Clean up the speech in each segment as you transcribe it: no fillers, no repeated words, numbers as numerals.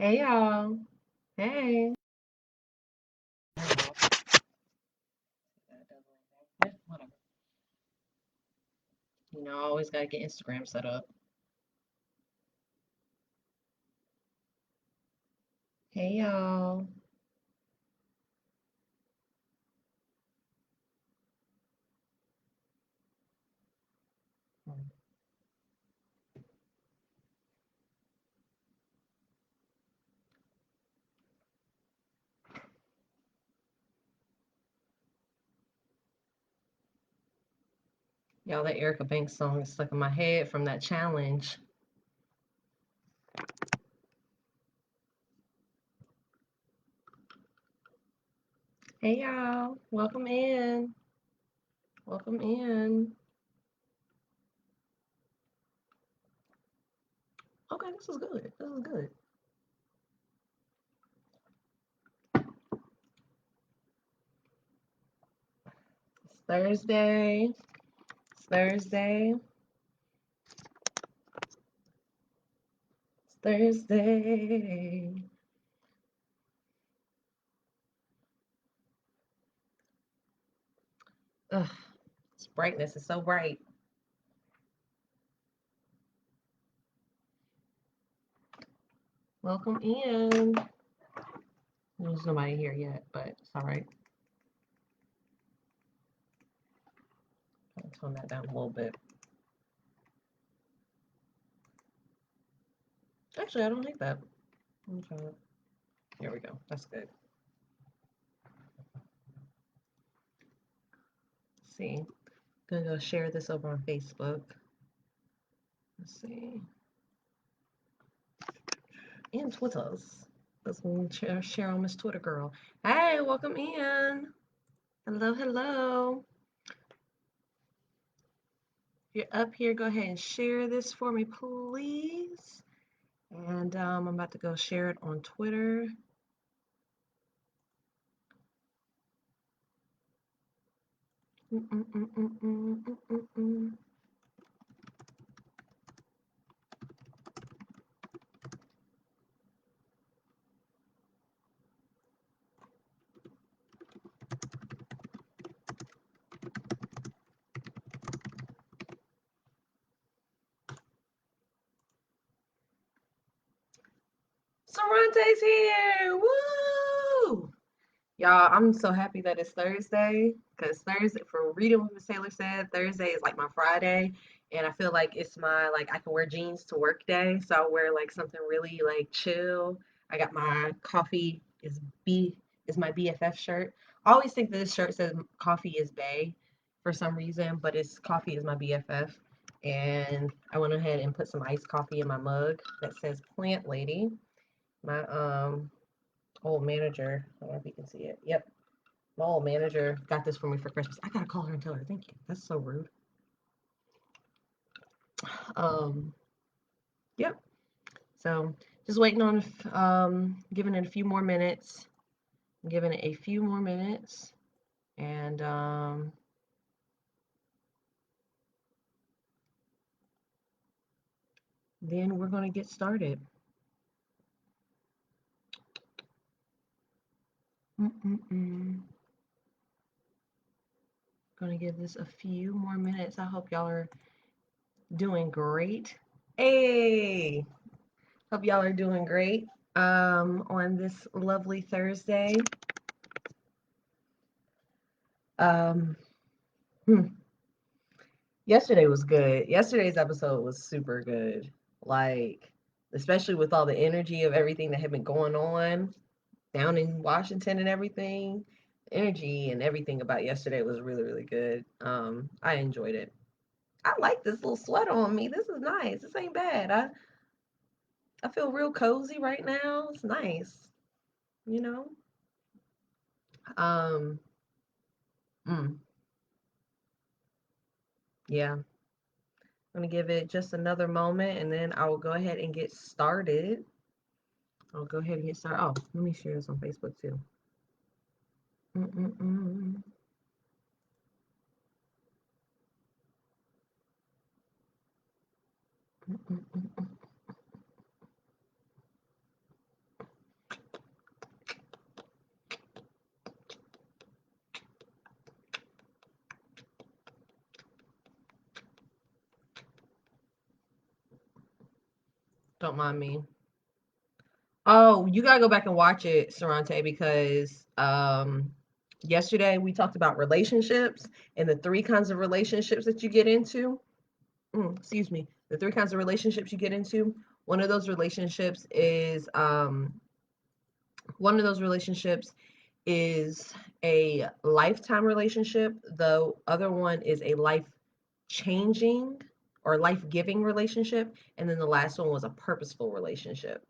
Hey y'all. Hey. Whatever. I always gotta get Instagram set up. Hey y'all. Y'all, that Erica Banks song is stuck in my head from that challenge. Hey y'all. Welcome in. Welcome in. Okay, this is good. This is good. It's Thursday. It's Thursday. It's Thursday. Ugh, this brightness is so bright. Welcome in. There's nobody here yet, but it's all right. I'll tone that down a little bit. Actually, I don't hate that. Let me try it. There we go. That's good. Let's see. I'm gonna go share this over on Facebook. Let's see. And Twitter's. Let's share on Miss Twitter Girl. Hey, welcome in. Hello, hello. If you're up here, go ahead and share this for me, please. And I'm about to go share it on Twitter. Sarante's here. Woo! Y'all, I'm so happy that it's Thursday because Thursday, for reading what Miss Taylor said, Thursday is like my Friday. And I feel like it's my, like, I can wear jeans to work day. So I wear like something really like chill. I got my coffee is my BFF shirt. I always think that this shirt says coffee is bae for some reason, but it's coffee is my BFF. And I went ahead and put some iced coffee in my mug that says Plant Lady. My old manager, I don't know if you can see it. Yep. My old manager got this for me for Christmas. I gotta call her and tell her thank you. That's so rude. Um, yep. So just waiting on giving it a few more minutes. Giving it a few more minutes. And then we're gonna get started. Gonna give this a few more minutes. I hope y'all are doing great. Hey, hope y'all are doing great on this lovely Thursday. Um, Yesterday was good. Yesterday's episode was super good. Like, especially with all the energy of everything that had been going on down in Washington and everything. Energy and everything about yesterday was really, really good. I enjoyed it. I like this little sweater on me. This is nice. This ain't bad. I feel real cozy right now. It's nice, you know. Um, mm, yeah. I'm gonna give it just another moment and then I will go ahead and get started. I'll go ahead and get started. Oh, let me share this on Facebook too. Mm-mm-mm. Mm-mm-mm. Don't mind me. Oh, you gotta go back and watch it, Sarante, because yesterday we talked about relationships and the three kinds of relationships that you get into. Excuse me, the three kinds of relationships you get into. One of those relationships is one of those relationships is a lifetime relationship. The other one is a life changing or life giving relationship. And then the last one was a purposeful relationship.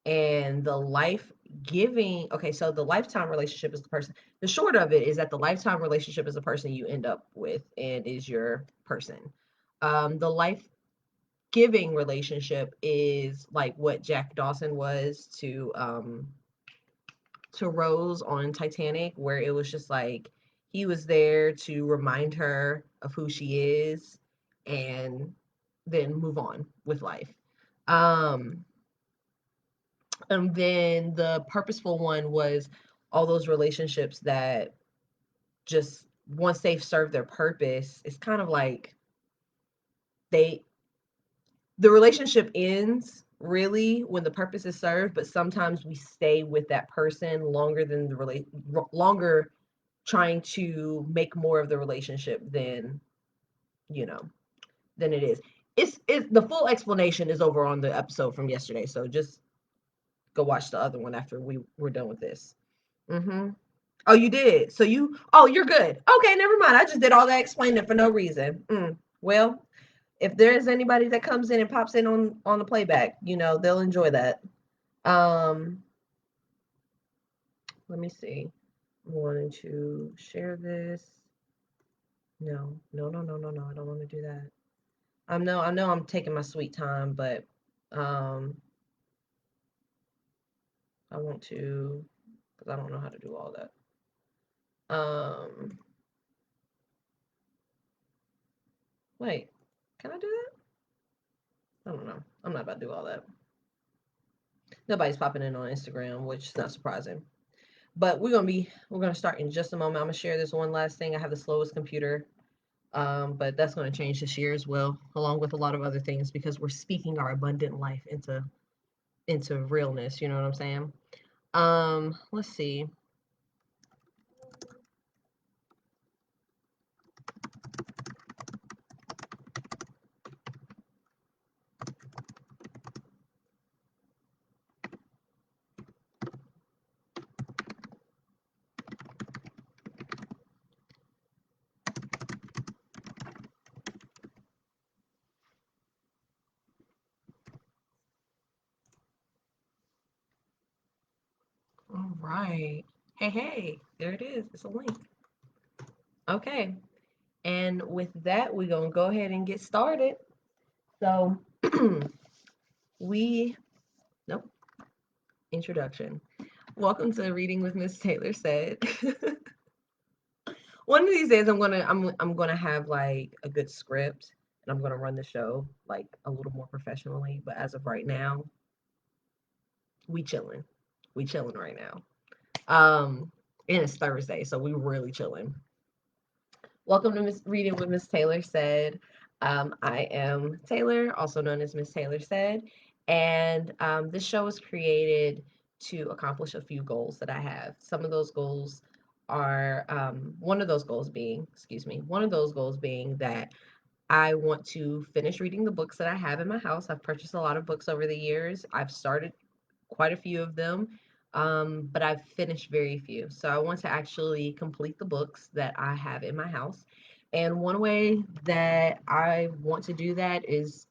And the life giving, okay, so the lifetime relationship is the person. The short of it is that the lifetime relationship is the person you end up with and is your person. The life giving relationship is like what Jack Dawson was to Rose on Titanic, where it was just like he was there to remind her of who she is and then move on with life. Um, and then the purposeful one was all those relationships that just once they've served their purpose, it's kind of like they the relationship ends really when the purpose is served, but sometimes we stay with that person longer than longer trying to make more of the relationship than you know than it is. It's the full explanation is over on the episode from yesterday, so just go watch the other one after we're done with this. Mm-hmm. Oh, you did. So you're good. Okay, never mind. I just did all that explaining for no reason. Well, if there's anybody that comes in and pops in on the playback, they'll enjoy that. Um, Let me see. I'm wanting to share this. No, no, no, no, no, no. I don't want to do that. I know I'm taking my sweet time, but um, I want to because I don't know how to do all that. Um, Wait, can I do that? I don't know. I'm not about to do all that. Nobody's popping in on Instagram, which is not surprising. But we're gonna start in just a moment. I'm gonna share this one last thing. I have the slowest computer, but that's gonna change this year as well, along with a lot of other things because we're speaking our abundant life into realness. You know what I'm saying? Let's see. All right. Hey, hey, there it is. It's a link. Okay. And with that, we're gonna go ahead and get started. So we nope, introduction. Welcome to Reading with Miss Taylor Said. One of these days I'm gonna have like a good script and I'm gonna run the show like a little more professionally. But as of right now, we chilling. We chilling right now. And it's Thursday, so we really chilling. Welcome to Miss Reading with Miss Taylor Said. I am Taylor, also known as Miss Taylor Said, and this show was created to accomplish a few goals that I have. Some of those goals are one of those goals being that I want to finish reading the books that I have in my house. I've purchased a lot of books over the years. I've started quite a few of them, but I've finished very few. So I want to actually complete the books that I have in my house. And one way that I want to do that is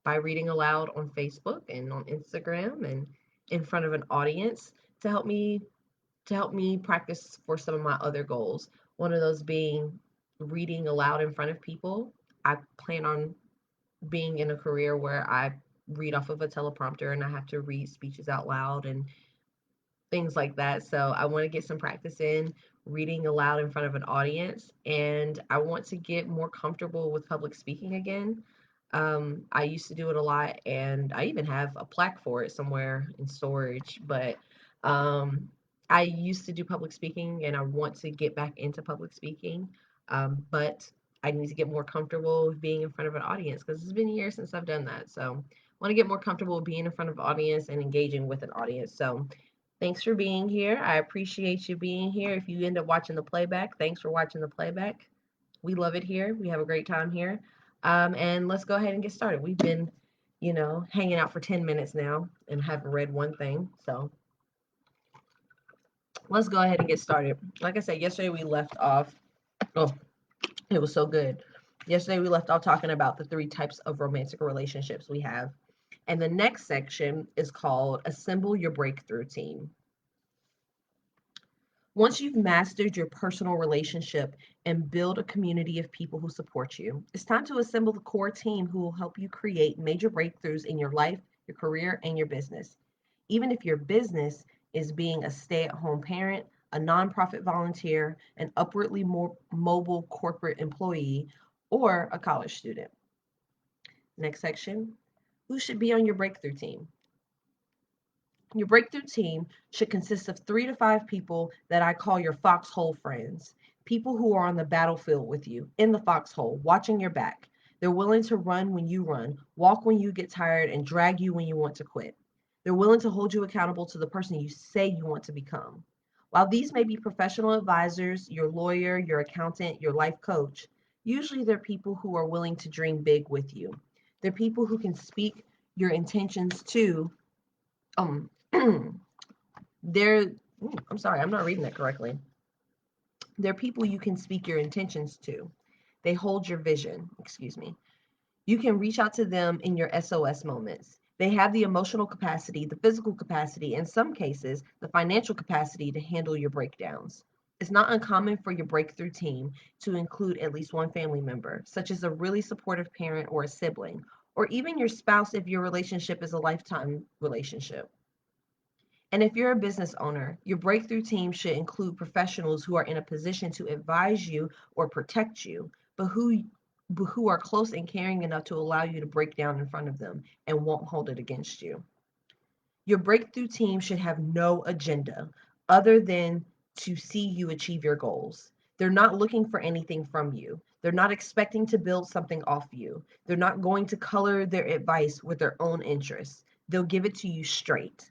by reading aloud on Facebook and on Instagram and in front of an audience to help me practice for some of my other goals. One of those being reading aloud in front of people. I plan on being in a career where I read off of a teleprompter and I have to read speeches out loud and things like that. So I want to get some practice in reading aloud in front of an audience, and I want to get more comfortable with public speaking again. I used to do it a lot, and I even have a plaque for it somewhere in storage. But I used to do public speaking, and I want to get back into public speaking. But I need to get more comfortable with being in front of an audience because it's been years since I've done that. So I want to get more comfortable with being in front of an audience and engaging with an audience. So thanks for being here. I appreciate you being here. If you end up watching the playback, thanks for watching the playback. We love it here. We have a great time here. And let's go ahead and get started. We've been, hanging out for 10 minutes now and haven't read one thing. So let's go ahead and get started. Like I said, yesterday we left off. Oh, it was so good. Yesterday we left off talking about the 3 types of romantic relationships we have. And the next section is called Assemble Your Breakthrough Team. Once you've mastered your personal relationship and build a community of people who support you, it's time to assemble the core team who will help you create major breakthroughs in your life, your career, and your business. Even if your business is being a stay-at-home parent, a nonprofit volunteer, an upwardly more mobile corporate employee, or a college student. Next section, who should be on your breakthrough team? Your breakthrough team should consist of 3 to 5 people that I call your foxhole friends. People who are on the battlefield with you, in the foxhole, watching your back. They're willing to run when you run, walk when you get tired, and drag you when you want to quit. They're willing to hold you accountable to the person you say you want to become. While these may be professional advisors, your lawyer, your accountant, your life coach, usually they're people who are willing to dream big with you. They're people who can speak your intentions to um they're I'm sorry, I'm not reading that correctly. They're people you can speak your intentions to. They hold your vision. Excuse me. You can reach out to them in your SOS moments. They have the emotional capacity, the physical capacity, in some cases, the financial capacity to handle your breakdowns. It's not uncommon for your breakthrough team to include at least one family member, such as a really supportive parent or a sibling, or even your spouse if your relationship is a lifetime relationship. And if you're a business owner, your breakthrough team should include professionals who are in a position to advise you or protect you, but who are close and caring enough to allow you to break down in front of them and won't hold it against you. Your breakthrough team should have no agenda other than to see you achieve your goals. They're not looking for anything from you. They're not expecting to build something off you. They're not going to color their advice with their own interests. They'll give it to you straight.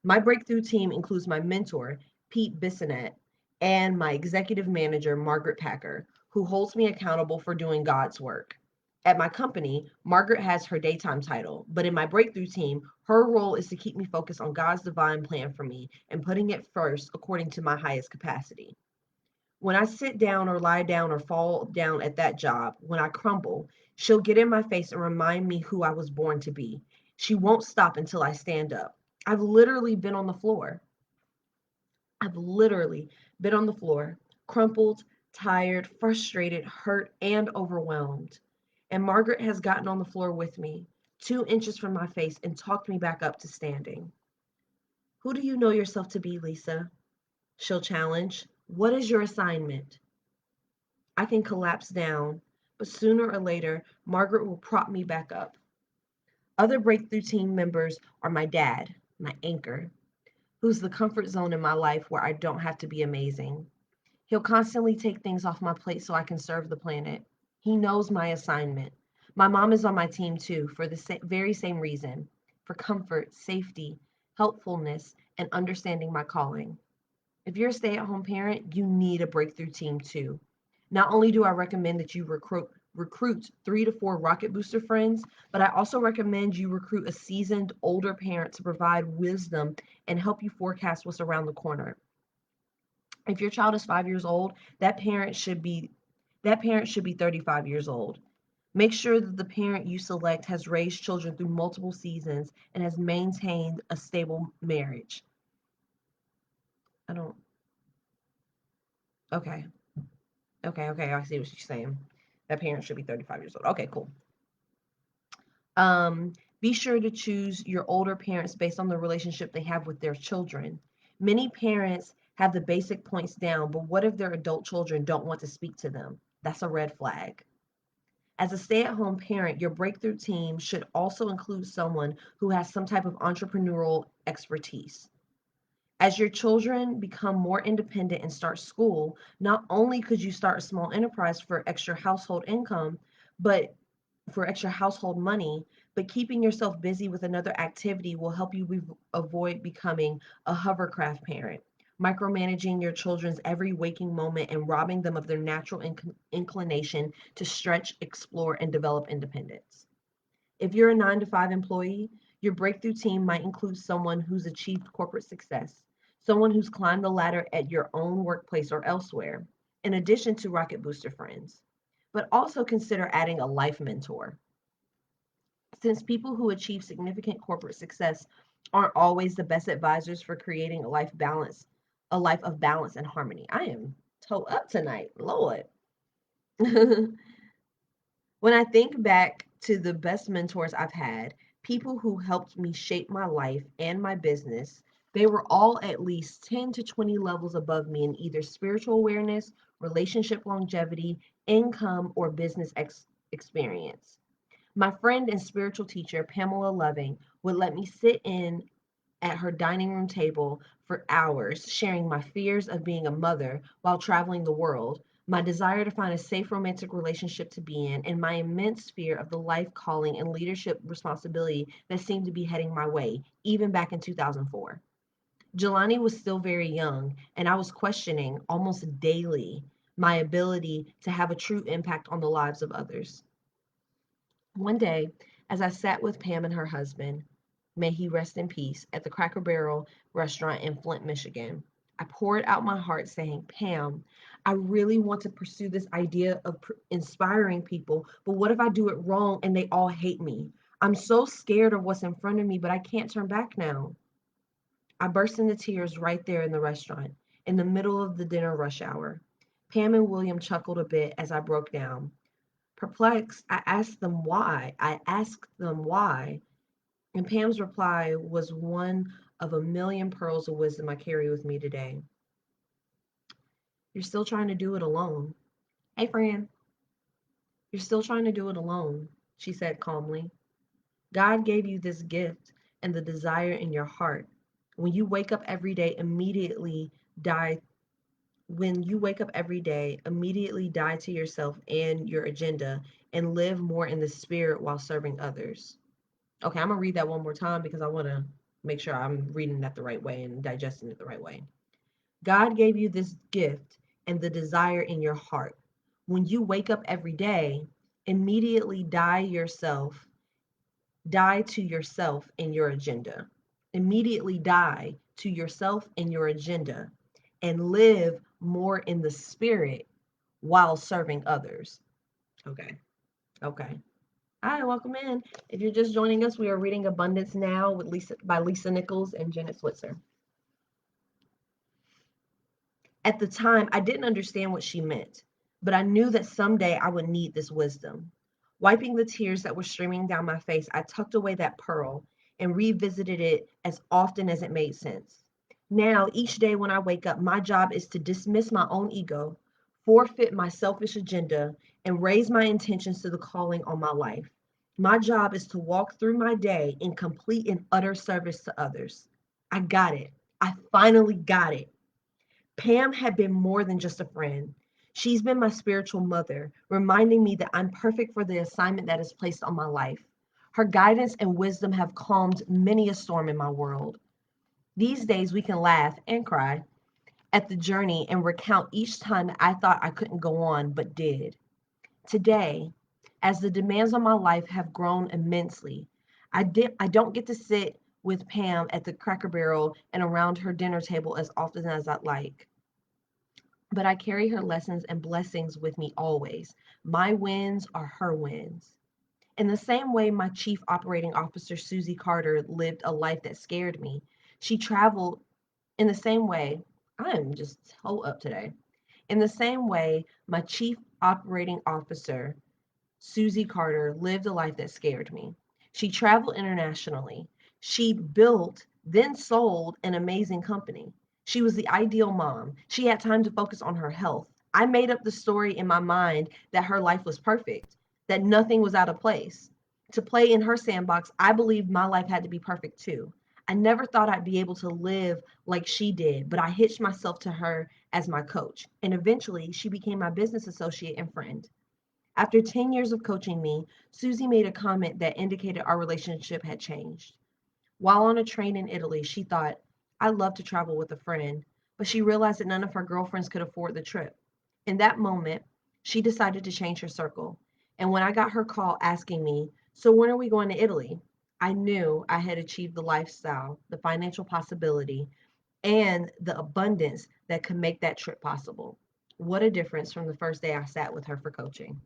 My breakthrough team includes my mentor, Pete Bissonette, and my executive manager, Margaret Packer, who holds me accountable for doing God's work. At my company, Margaret has her daytime title, but in my breakthrough team, her role is to keep me focused on God's divine plan for me and putting it first according to my highest capacity. When I sit down or lie down or fall down at that job, when I crumble, she'll get in my face and remind me who I was born to be. She won't stop until I stand up. I've literally been on the floor. I've literally been on the floor, crumpled, tired, frustrated, hurt, and overwhelmed. And Margaret has gotten on the floor with me, 2 inches from my face, and talked me back up to standing. Who do you know yourself to be, Lisa? She'll challenge. What is your assignment? I can collapse down, but sooner or later, Margaret will prop me back up. Other breakthrough team members are my dad, my anchor, who's the comfort zone in my life where I don't have to be amazing. He'll constantly take things off my plate so I can serve the planet. He knows my assignment. My mom is on my team too for the very same reason, for comfort, safety, helpfulness, and understanding my calling. If you're a stay-at-home parent, you need a breakthrough team too. Not only do I recommend that you recruit 3 to 4 rocket booster friends, but I also recommend you recruit a seasoned older parent to provide wisdom and help you forecast what's around the corner. If your child is 5 years old, that parent should be 35 years old. Make sure that the parent you select has raised children through multiple seasons and has maintained a stable marriage. I don't. Okay. Okay. I see what she's saying. That parent should be 35 years old. Okay, cool. Be sure to choose your older parents based on the relationship they have with their children. Many parents have the basic points down, but what if their adult children don't want to speak to them? That's a red flag. As a stay-at-home parent, your breakthrough team should also include someone who has some type of entrepreneurial expertise. As your children become more independent and start school, not only could you start a small enterprise for extra household income, but for extra household money, but keeping yourself busy with another activity will help you avoid becoming a hovercraft parent, micromanaging your children's every waking moment and robbing them of their natural inclination to stretch, explore, and develop independence. If you're a 9 to 5 employee, your breakthrough team might include someone who's achieved corporate success, someone who's climbed the ladder at your own workplace or elsewhere, in addition to Rocket Booster friends. But also consider adding a life mentor. Since people who achieve significant corporate success aren't always the best advisors for creating a life of balance and harmony. I am toe up tonight, Lord. When I think back to the best mentors I've had, people who helped me shape my life and my business, they were all at least 10 to 20 levels above me in either spiritual awareness, relationship longevity, income, or business experience. My friend and spiritual teacher, Pamela Loving, would let me sit in at her dining room table for hours, sharing my fears of being a mother while traveling the world, my desire to find a safe romantic relationship to be in, and my immense fear of the life calling and leadership responsibility that seemed to be heading my way, even back in 2004. Jelani was still very young, and I was questioning almost daily my ability to have a true impact on the lives of others. One day, as I sat with Pam and her husband, may he rest in peace, at the Cracker Barrel restaurant in Flint, Michigan, I poured out my heart saying, Pam, I really want to pursue this idea of inspiring people, but what if I do it wrong and they all hate me? I'm so scared of what's in front of me, but I can't turn back now. I burst into tears right there in the restaurant, in the middle of the dinner rush hour. Pam and William chuckled a bit as I broke down. Perplexed, I asked them why. And Pam's reply was one of a million pearls of wisdom I carry with me today. You're still trying to do it alone. Hey, friend, you're still trying to do it alone, she said calmly. God gave you this gift and the desire in your heart. When you wake up every day, immediately die. When you wake up every day, immediately die to yourself and your agenda and live more in the spirit while serving others. Okay, I'm gonna read that one more time because I want to make sure I'm reading that the right way and digesting it the right way. God gave you this gift and the desire in your heart. When you wake up every day, immediately die to yourself and your agenda. Immediately die to yourself and your agenda and live more in the spirit while serving others. Okay, okay. Hi, welcome in. If you're just joining us, we are reading Abundance Now with Lisa by Lisa Nichols and Janet Switzer. At the time, I didn't understand what she meant, but I knew that someday I would need this wisdom. Wiping the tears that were streaming down my face, I tucked away that pearl and revisited it as often as it made sense. Now, each day when I wake up, my job is to dismiss my own ego, forfeit my selfish agenda, and raise my intentions to the calling on my life. My job is to walk through my day in complete and utter service to others. I got it. I finally got it. Pam had been more than just a friend. She's been my spiritual mother, reminding me that I'm perfect for the assignment that is placed on my life. Her guidance and wisdom have calmed many a storm in my world. These days, we can laugh and cry at the journey and recount each time that I thought I couldn't go on, but did. Today, as the demands on my life have grown immensely, I don't get to sit with Pam at the Cracker Barrel and around her dinner table as often as I'd like. But I carry her lessons and blessings with me always. My wins are her wins. In the same way my chief operating officer, Susie Carter, lived a life that scared me, she traveled in the same way. I am just so up today. In the same way, my chief operating officer, Susie Carter, lived a life that scared me. She traveled internationally. She built, then sold an amazing company. She was the ideal mom. She had time to focus on her health. I made up the story in my mind that her life was perfect, that nothing was out of place. To play in her sandbox, I believed my life had to be perfect too. I never thought I'd be able to live like she did, but I hitched myself to her as my coach, and eventually she became my business associate and friend. After 10 years of coaching me, Susie made a comment that indicated our relationship had changed. While on a train in Italy, she thought, I'd love to travel with a friend, but she realized that none of her girlfriends could afford the trip. In that moment, she decided to change her circle. And when I got her call asking me, so when are we going to Italy? I knew I had achieved the lifestyle, the financial possibility, and the abundance that could make that trip possible. What a difference from the first day I sat with her for coaching.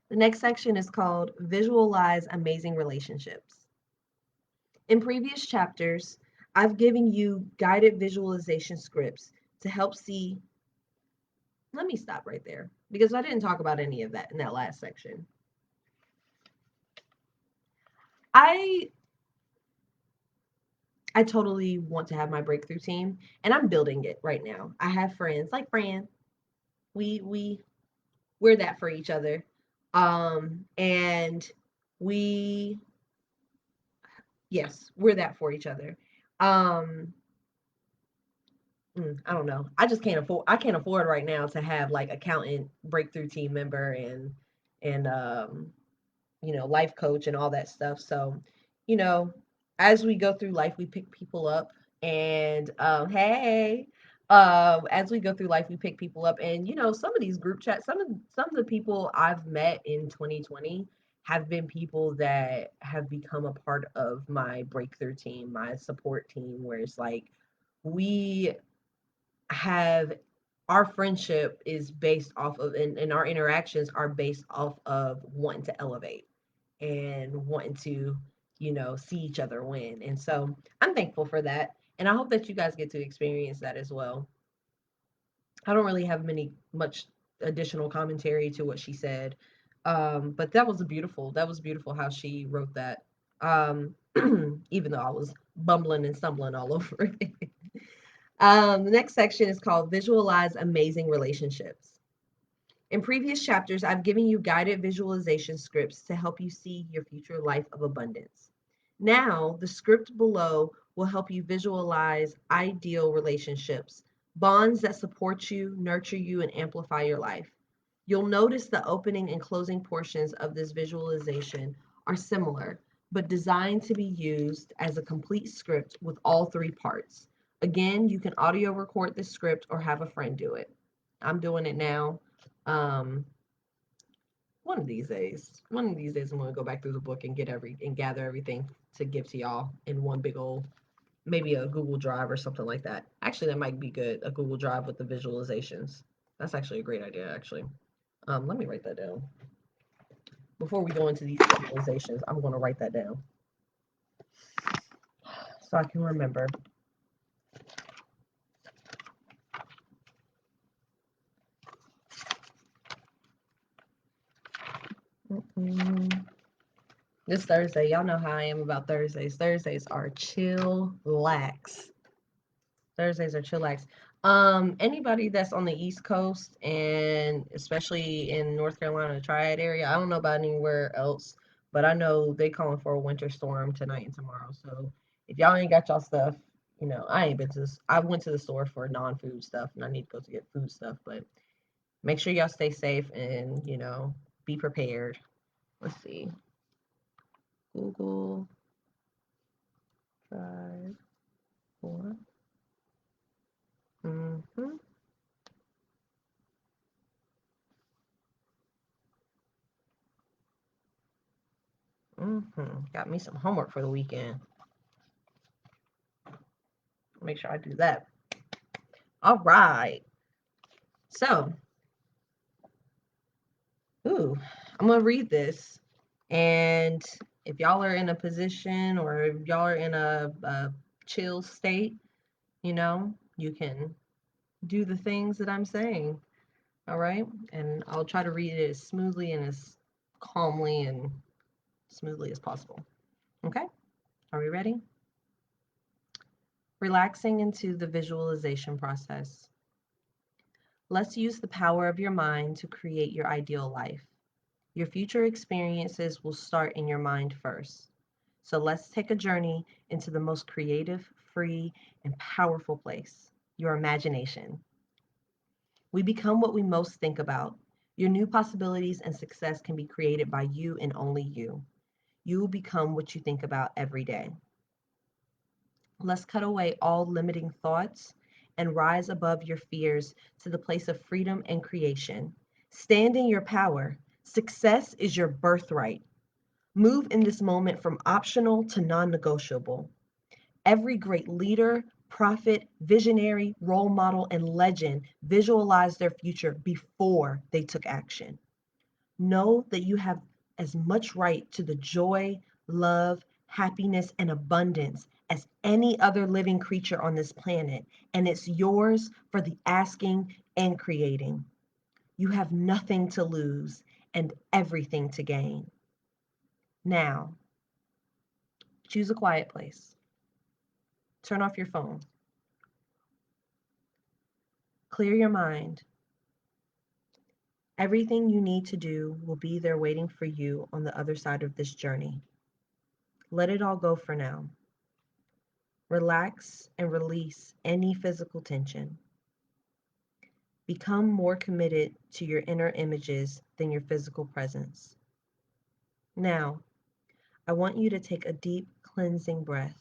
The next section is called Visualize Amazing Relationships. In previous chapters, I've given you guided visualization scripts to help see. Let me stop right there because I didn't talk about any of that in that last section. I I totally want to have my breakthrough team and I'm building it right now. I have friends like Fran. We're that for each other. And we yes, we're that for each other. Um I don't know. I can't afford right now to have like accountant, breakthrough team member and life coach and all that stuff. So, you know, as we go through life, we pick people up and hey, as we go through life, we pick people up and some of these group chats, some of the people I've met in 2020 have been people that have become a part of my breakthrough team, my support team, where it's like we have our friendship is based off of and our interactions are based off of wanting to elevate and wanting to see each other win. And so I'm thankful for that, and I hope that you guys get to experience that as well. I don't really have much additional commentary to what she said, but that was beautiful how she wrote that, even though I was bumbling and stumbling all over it. The next section is called Visualize Amazing Relationships. In previous chapters, I've given you guided visualization scripts to help you see your future life of abundance. Now, the script below will help you visualize ideal relationships, bonds that support you, nurture you, and amplify your life. You'll notice the opening and closing portions of this visualization are similar, but designed to be used as a complete script with all three parts. Again, you can audio record this script or have a friend do it. I'm doing it now. Um, one of these days, I'm gonna go back through the book and gather everything to give to y'all in one big old, maybe a Google Drive or something like that. Actually, that might be good. A Google Drive with the visualizations. That's actually a great idea. Actually, let me write that down. Before we go into these visualizations, I'm gonna write that down so I can remember. This Thursday, y'all know how I am about Thursdays. Thursdays are chillax. Thursdays are chillax. Anybody that's on the East Coast and especially in North Carolina, the Triad area, I don't know about anywhere else, but I know they calling for a winter storm tonight and tomorrow. So if y'all ain't got y'all stuff, I ain't been to this. I went to the store for non-food stuff and I need to go to get food stuff, but make sure y'all stay safe and, be prepared. Let's see. Google Drive for. Mm-hmm. Got me some homework for the weekend. Make sure I do that. All right. So, I'm gonna read this, and if y'all are in a position or if y'all are in a chill state, you can do the things that I'm saying. All right, and I'll try to read it as smoothly and as calmly and smoothly as possible. Okay, are we ready? Relaxing into the visualization process. Let's use the power of your mind to create your ideal life. Your future experiences will start in your mind first. So let's take a journey into the most creative, free, and powerful place, your imagination. We become what we most think about. Your new possibilities and success can be created by you and only you. You will become what you think about every day. Let's cut away all limiting thoughts and rise above your fears to the place of freedom and creation. Stand in your power. Success is your birthright. Move in this moment from optional to non negotiable. Every great leader, prophet, visionary, role model, and legend visualized their future before they took action. Know that you have as much right to the joy, love, happiness, and abundance as any other living creature on this planet, and it's yours for the asking and creating. You have nothing to lose and everything to gain. Now, choose a quiet place. Turn off your phone. Clear your mind. Everything you need to do will be there waiting for you on the other side of this journey. Let it all go for now. Relax and release any physical tension. Become more committed to your inner images than your physical presence. Now, I want you to take a deep cleansing breath,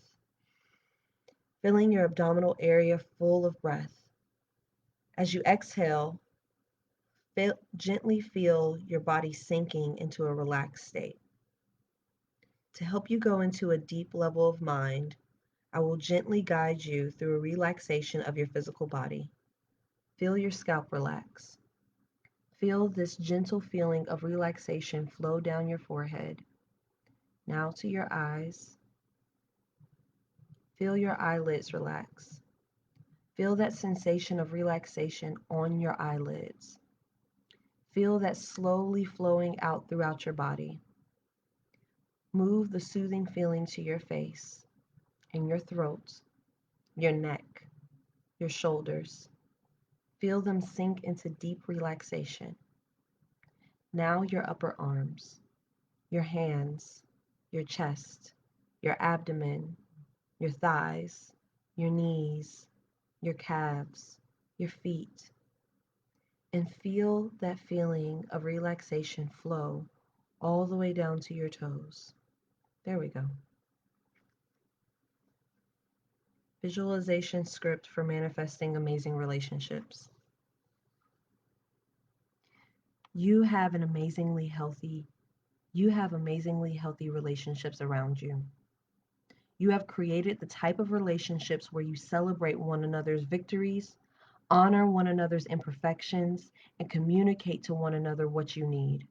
filling your abdominal area full of breath. As you exhale, gently feel your body sinking into a relaxed state. To help you go into a deep level of mind, I will gently guide you through a relaxation of your physical body. Feel your scalp relax. Feel this gentle feeling of relaxation flow down your forehead. Now to your eyes. Feel your eyelids relax. Feel that sensation of relaxation on your eyelids. Feel that slowly flowing out throughout your body. Move the soothing feeling to your face and your throat, your neck, your shoulders. Feel them sink into deep relaxation. Now your upper arms, your hands, your chest, your abdomen, your thighs, your knees, your calves, your feet, and feel that feeling of relaxation flow all the way down to your toes. There we go. Visualization script for manifesting amazing relationships. You have amazingly healthy relationships around you. You have created the type of relationships where you celebrate one another's victories, honor one another's imperfections, and communicate to one another what you need.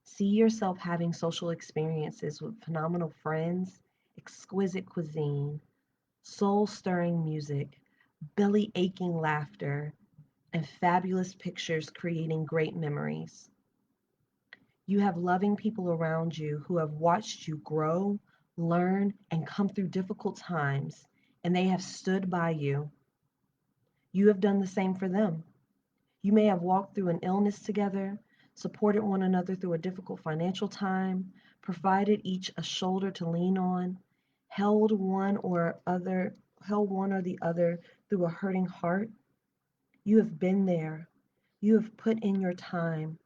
See yourself having social experiences with phenomenal friends, exquisite cuisine, soul-stirring music, belly-aching laughter, and fabulous pictures creating great memories. You have loving people around you who have watched you grow, learn, and come through difficult times, and they have stood by you. You have done the same for them. You may have walked through an illness together, supported one another through a difficult financial time, provided each a shoulder to lean on, held one or the other through a hurting heart. You have been there. You have put in your time,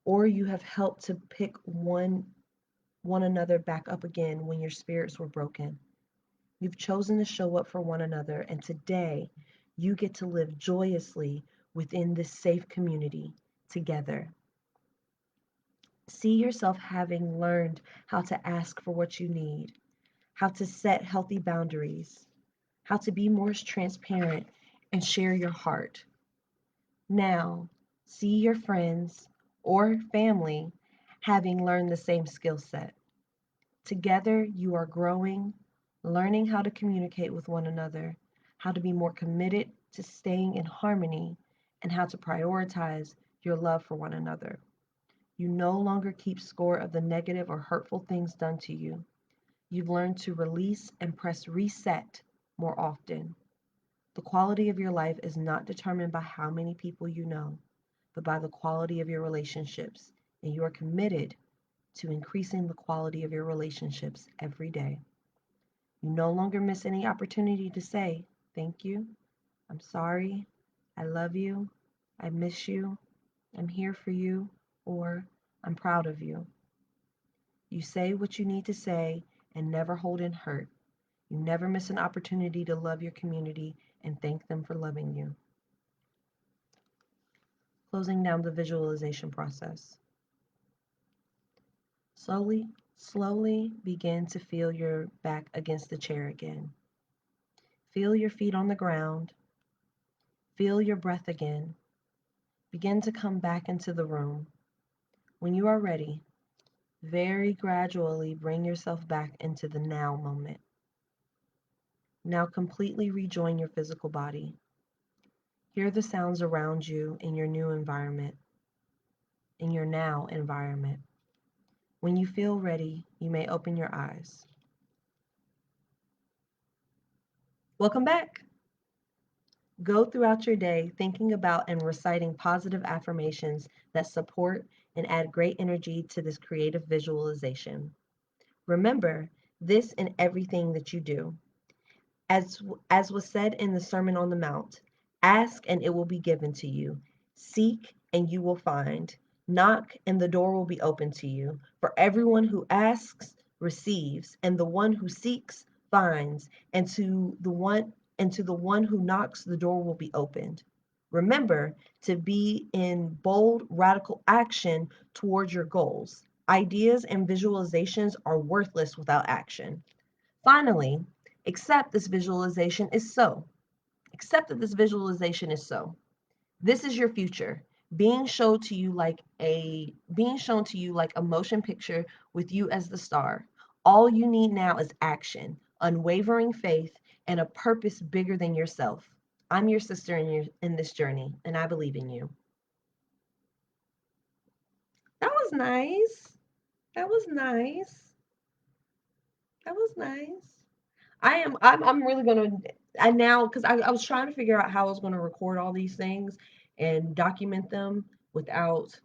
or you have helped to pick one another back up again when your spirits were broken. You've chosen to show up for one another, and today you get to live joyously within this safe community together. See yourself having learned how to ask for what you need, how to set healthy boundaries, how to be more transparent and share your heart. Now, see your friends or family having learned the same skill set. Together, you are growing, learning how to communicate with one another, how to be more committed to staying in harmony, and how to prioritize your love for one another. You no longer keep score of the negative or hurtful things done to you. You've learned to release and press reset more often. The quality of your life is not determined by how many people you know, but by the quality of your relationships, and you are committed to increasing the quality of your relationships every day. You no longer miss any opportunity to say, thank you, I'm sorry, I love you, I miss you, I'm here for you, or I'm proud of you. You say what you need to say and never hold in hurt. You never miss an opportunity to love your community and thank them for loving you. Closing down the visualization process. Slowly begin to feel your back against the chair again. Feel your feet on the ground. Feel your breath again. Begin to come back into the room. When you are ready, very gradually bring yourself back into the now moment. Now completely rejoin your physical body. Hear the sounds around you in your new environment, in your now environment. When you feel ready, you may open your eyes. Welcome back. Go throughout your day thinking about and reciting positive affirmations that support and add great energy to this creative visualization. Remember this in everything that you do. As was said in the Sermon on the Mount, ask and it will be given to you. Seek and you will find. Knock and the door will be open to you. For everyone who asks receives, and the one who seeks finds, and to the one who knocks the door will be opened. Remember to be in bold, radical action towards your goals. Ideas and visualizations are worthless without action. Finally, accept this visualization is so. Accept that this visualization is so. This is your future being shown to you like a motion picture with you as the star. All you need now is action, unwavering faith, and a purpose bigger than yourself. I'm your sister in this journey, and I believe in you. That was nice. That was nice. That was nice. I'm really gonna I now because I was trying to figure out how I was gonna record all these things and document them without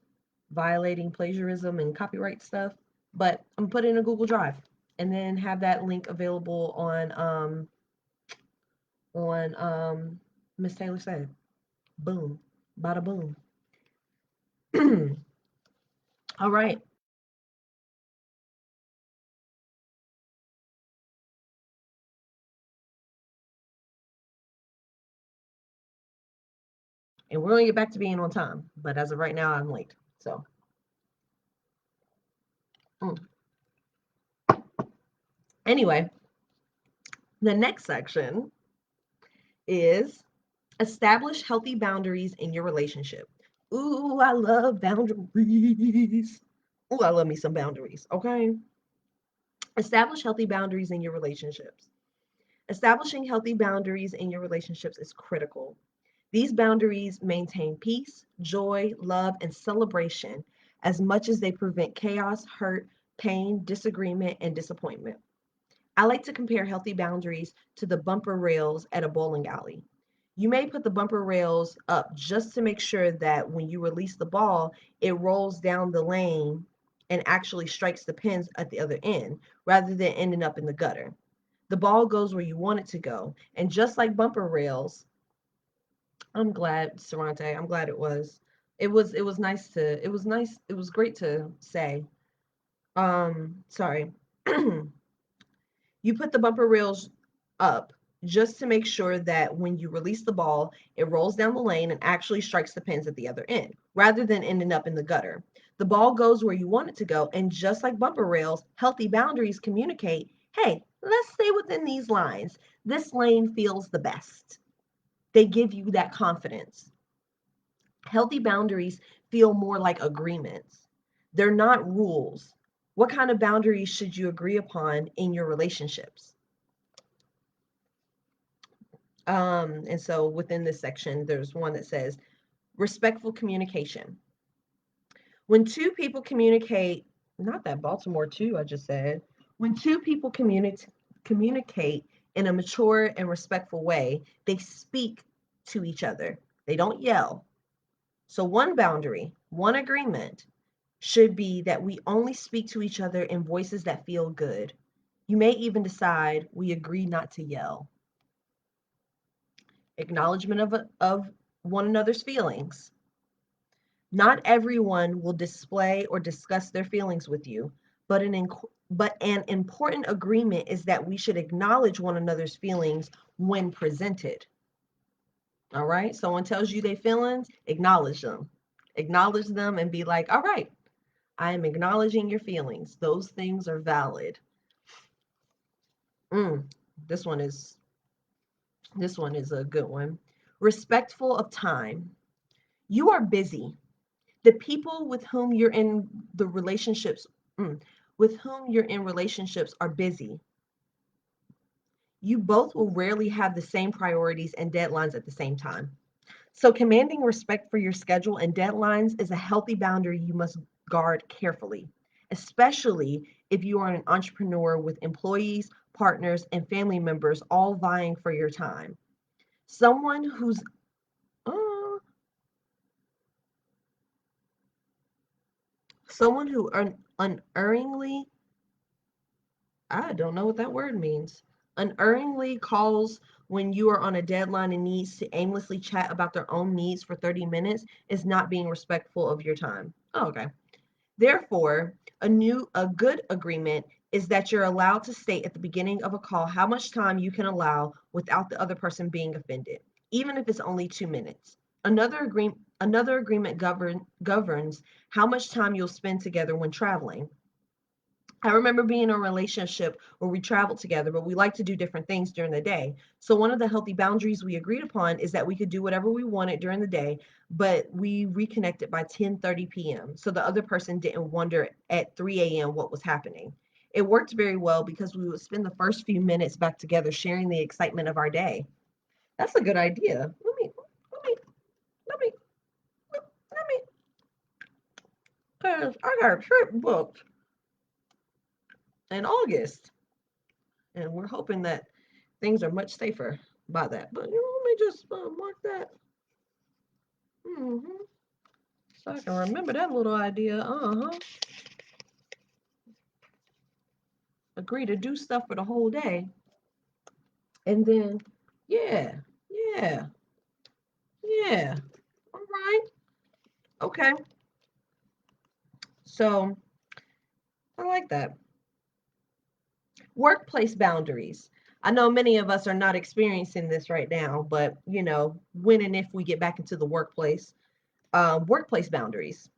violating plagiarism and copyright stuff. But I'm putting in a Google Drive and then have that link available on Miss Taylor Said. Boom. Bada boom. All right. And we're gonna get back to being on time. But as of right now, I'm late. So mm. Anyway, the next section is establish healthy boundaries in your relationship. Ooh, I love boundaries. Ooh, I love me some boundaries. Okay. Establish healthy boundaries in your relationships. Establishing healthy boundaries in your relationships is critical. These boundaries maintain peace, joy, love, and celebration as much as they prevent chaos, hurt, pain, disagreement, and disappointment. I like to compare healthy boundaries to the bumper rails at a bowling alley. You may put the bumper rails up just to make sure that when you release the ball, it rolls down the lane and actually strikes the pins at the other end rather than ending up in the gutter. The ball goes where you want it to go. And just like bumper rails, I'm glad, Sarante, I'm glad it was. It was nice to it was great to say. Sorry. You put the bumper rails up just to make sure that when you release the ball, it rolls down the lane and actually strikes the pins at the other end, rather than ending up in the gutter. The ball goes where you want it to go, and just like bumper rails, healthy boundaries communicate, hey, let's stay within these lines. This lane feels the best. They give you that confidence. Healthy boundaries feel more like agreements. They're not rules. What kind of boundaries should you agree upon in your relationships? And so within this section, there's one that says respectful communication. When two people communicate, not that Baltimore too, I just said, when two people communicate in a mature and respectful way, they speak to each other. They don't yell. So one boundary, one agreement, should be that we only speak to each other in voices that feel good. You may even decide we agree not to yell. Acknowledgement of one another's feelings. Not everyone will display or discuss their feelings with you, but an important agreement is that we should acknowledge one another's feelings when presented. All right? Someone tells you their feelings, acknowledge them. Acknowledge them and be like, all right, I am acknowledging your feelings. Those things are valid. Mm, this one is this one is a good one. Respectful of time. You are busy. The people with whom you're in the relationships mm, with whom you're in relationships are busy. You both will rarely have the same priorities and deadlines at the same time. So commanding respect for your schedule and deadlines is a healthy boundary you must guard carefully, especially if you are an entrepreneur with employees, partners, and family members all vying for your time. Someone who's uh, someone who unerringly, I don't know what that word means. Unerringly calls when you are on a deadline and needs to aimlessly chat about their own needs for 30 minutes is not being respectful of your time. Oh, okay. Therefore, a good agreement is that you're allowed to state at the beginning of a call how much time you can allow without the other person being offended, even if it's only 2 minutes. Another agreement governs how much time you'll spend together when traveling. I remember being in a relationship where we traveled together, but we like to do different things during the day. So one of the healthy boundaries we agreed upon is that we could do whatever we wanted during the day, but we reconnected by 10:30 p.m. So the other person didn't wonder at 3 a.m. what was happening. It worked very well because we would spend the first few minutes back together sharing the excitement of our day. That's a good idea. Let me, let me, let me, because I got a trip booked in August, and we're hoping that things are much safer by that. But let me just mark that. Mm-hmm. So I can remember that little idea. Agree to do stuff for the whole day. And then, yeah, yeah, yeah. All right. Okay. So I like that. Workplace boundaries. I know many of us are not experiencing this right now, but when and if we get back into the workplace boundaries.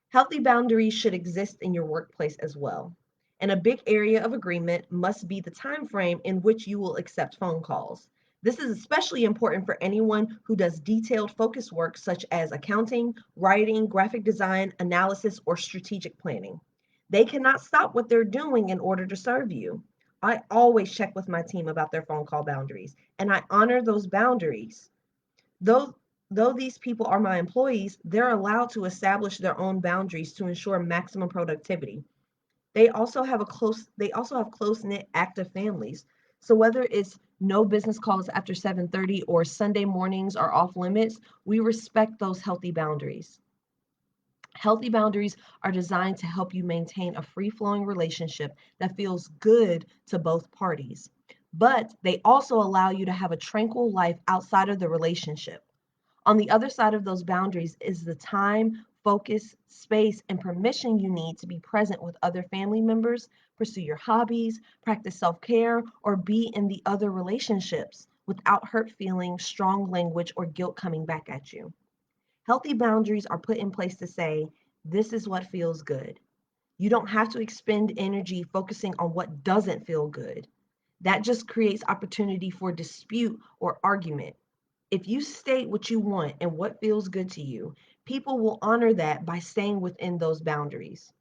Healthy boundaries should exist in your workplace as well. And a big area of agreement must be the time frame in which you will accept phone calls. This is especially important for anyone who does detailed focus work such as accounting, writing, graphic design, analysis, or strategic planning. They cannot stop what they're doing in order to serve you. I always check with my team about their phone call boundaries, and I honor those boundaries. Though though these people are my employees, they're allowed to establish their own boundaries to ensure maximum productivity. They also have close-knit active families. So whether it's no business calls after 7:30 or Sunday mornings are off limits, we respect those healthy boundaries. Healthy boundaries are designed to help you maintain a free-flowing relationship that feels good to both parties. But they also allow you to have a tranquil life outside of the relationship. On the other side of those boundaries is the time, focus, space, and permission you need to be present with other family members, pursue your hobbies, practice self care, or be in the other relationships without hurt feelings, strong language, or guilt coming back at you. Healthy boundaries are put in place to say, this is what feels good. You don't have to expend energy focusing on what doesn't feel good. That just creates opportunity for dispute or argument. If you state what you want and what feels good to you, people will honor that by staying within those boundaries.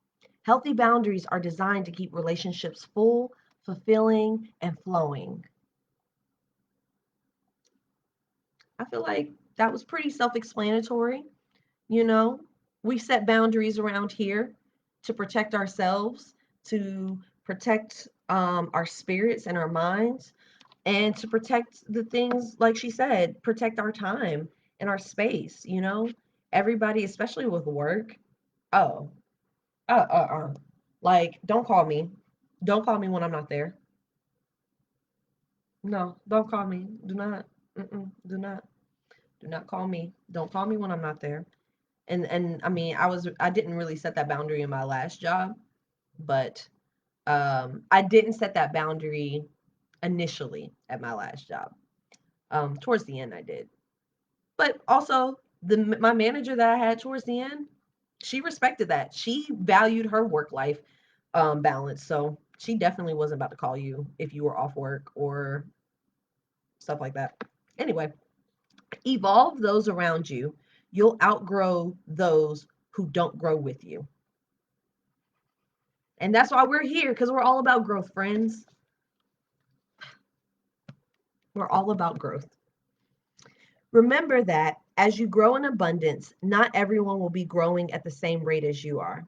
Healthy boundaries are designed to keep relationships full, fulfilling, and flowing. I feel like that was pretty self explanatory. You know, we set boundaries around here to protect ourselves, to protect our spirits and our minds, and to protect the things, like she said, protect our time and our space. Everybody, especially with work, Oh, like, don't call me. Don't call me when I'm not there. No, don't call me. Do not. Do not. Do not call me. Don't call me when I'm not there. And I mean, I didn't really set that boundary in my last job, but I didn't set that boundary initially at my last job. Towards the end I did. But also my manager that I had towards the end, she respected that. She valued her work life balance. So she definitely wasn't about to call you if you were off work or stuff like that. Anyway, evolve those around you. You'll outgrow those who don't grow with you. And that's why we're here, because we're all about growth, friends. We're all about growth. Remember that as you grow in abundance, not everyone will be growing at the same rate as you are.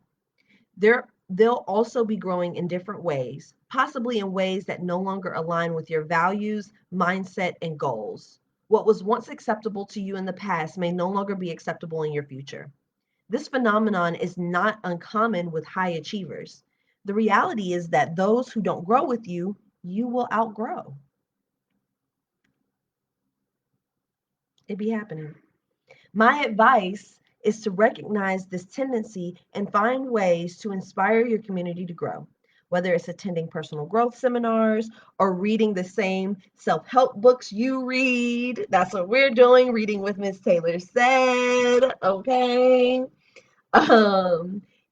They'll also be growing in different ways, possibly in ways that no longer align with your values, mindset, and goals. What was once acceptable to you in the past may no longer be acceptable in your future. This phenomenon is not uncommon with high achievers. The reality is that those who don't grow with you, you will outgrow. It be happening. My advice is to recognize this tendency and find ways to inspire your community to grow, whether it's attending personal growth seminars or reading the same self-help books you read. That's what we're doing, reading with Miss Taylor said, okay?